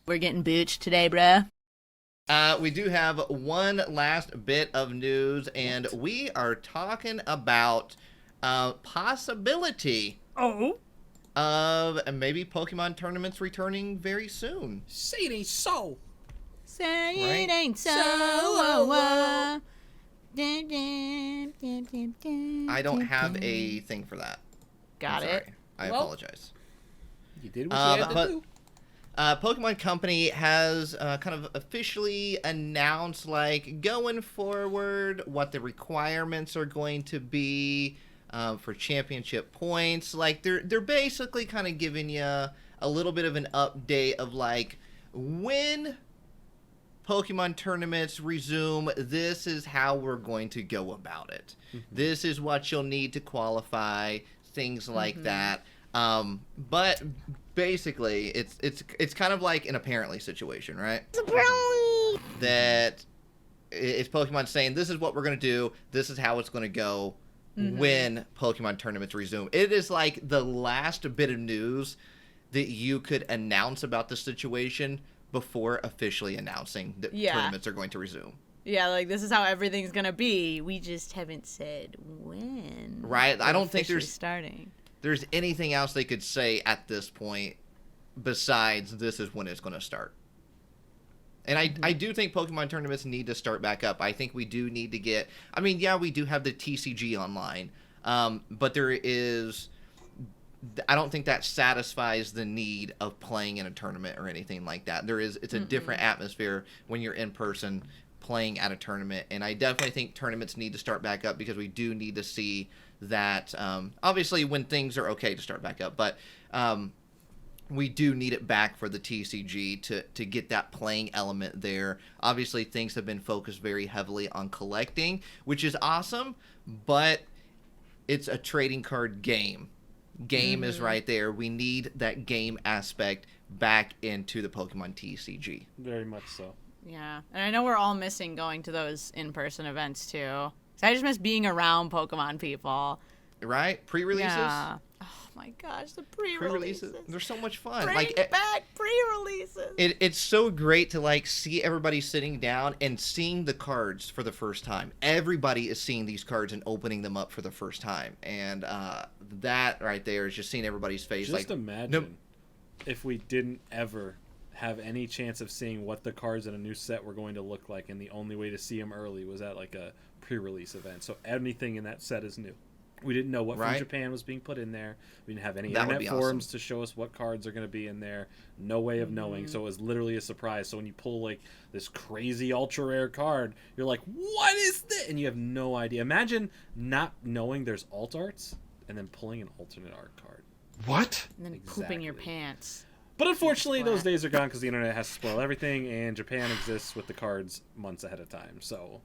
We're getting booched today, bruh. We do have one last bit of news, and we are talking about possibility of maybe Pokemon tournaments returning very soon. Say it ain't so. Say Right? it ain't so. I don't have a thing for that. Got I'm it. sorry. I apologize. You did what you had to do. Pokemon Company has kind of officially announced, like, going forward, what the requirements are going to be for championship points. Like, they're basically kind of giving you a little bit of an update of, like, when Pokemon tournaments resume, this is how we're going to go about it. This is what you'll need to qualify, things like that. But basically, it's kind of like an apparently situation, right? That it's Pokemon saying, this is what we're going to do, this is how it's going to go when Pokemon tournaments resume. It is like the last bit of news that you could announce about the situation before officially announcing that tournaments are going to resume. Yeah, like, this is how everything's going to be. We just haven't said when. Right? I don't think starting. There's anything else they could say at this point besides this is when it's going to start. And I do think Pokemon tournaments need to start back up. I think we do need to get... I mean, yeah, we do have the TCG online. But there is... I don't think that satisfies the need of playing in a tournament or anything like that. It's a different atmosphere when you're in person playing at a tournament. And I definitely think tournaments need to start back up because we do need to see that, obviously when things are okay to start back up, but we do need it back for the TCG to get that playing element there. Obviously things have been focused very heavily on collecting, which is awesome, but it's a trading card game. Game is right there. We need that game aspect back into the Pokemon TCG. Very much so. Yeah, and I know we're all missing going to those in-person events too. So I just miss being around Pokemon people. Right? Pre-releases? Yeah. Oh my gosh, the pre-releases. They're so much fun. Bring back pre-releases. It's so great to, like, see everybody sitting down and seeing the cards for the first time. Everybody is seeing these cards and opening them up for the first time. And that right there is just seeing everybody's face. Just like, imagine if we didn't ever have any chance of seeing what the cards in a new set were going to look like, and the only way to see them early was at, like, a pre-release event. So anything in that set is new. We didn't know what from Japan was being put in there. We didn't have any internet forums to show us what cards are going to be in there. No way of knowing. So it was literally a surprise. So when you pull, like, this crazy ultra rare card, you're like, what is this? And you have no idea. Imagine not knowing there's alt arts and then pulling an alternate art card. What? And then pooping your pants. But unfortunately, those days are gone because the internet has to spoil everything, and Japan exists with the cards months ahead of time. So...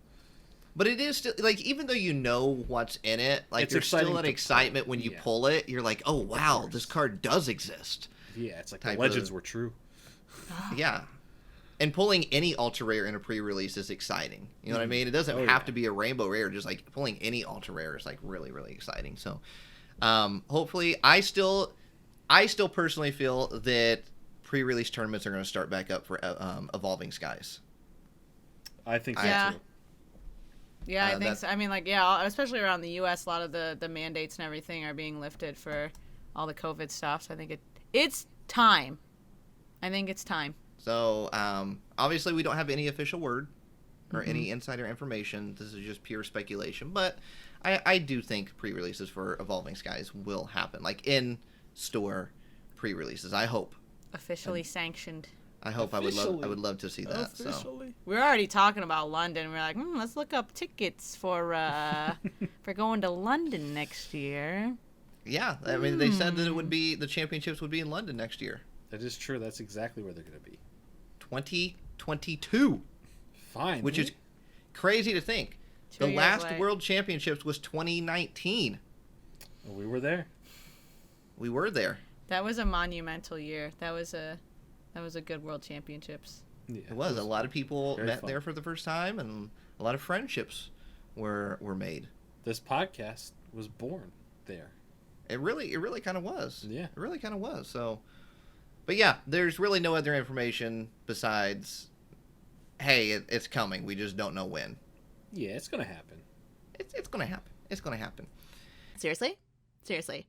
But it is still, like, even though you know what's in it, like, there's still that excitement when you pull it. You're like, oh, wow, this card does exist. Yeah, it's like the legends were true. Yeah. And pulling any ultra rare in a pre-release is exciting. You know what I mean? It doesn't have to be a rainbow rare. Just, like, pulling any ultra rare is, like, really, really exciting. So, hopefully, I still personally feel that pre-release tournaments are going to start back up for Evolving Skies. I think so, too. Yeah, I think so. I mean, like, yeah, especially around the U.S., a lot of the mandates and everything are being lifted for all the COVID stuff. So I think it's time. I think it's time. So, obviously, we don't have any official word or any insider information. This is just pure speculation. But I do think pre-releases for Evolving Skies will happen. Like, in-store pre-releases, I hope. Officially sanctioned. I hope. I would love to see that. So. We're already talking about London. We're like, let's look up tickets for going to London next year. Yeah, I mean, they said that the championships would be in London next year. That is true. That's exactly where they're going to be. 2022. Fine. Which is crazy to think. The last World Championships was 2019. Well, we were there. We were there. That was a monumental year. That was a good World Championships. Yeah, it was. A lot of people met there for the first time, and a lot of friendships were made. This podcast was born there. It really kind of was. Yeah. It really kind of was. So, But yeah, there's really no other information besides, hey, it's coming. We just don't know when. Yeah, it's gonna happen. It's gonna happen. It's gonna happen. Seriously? Seriously.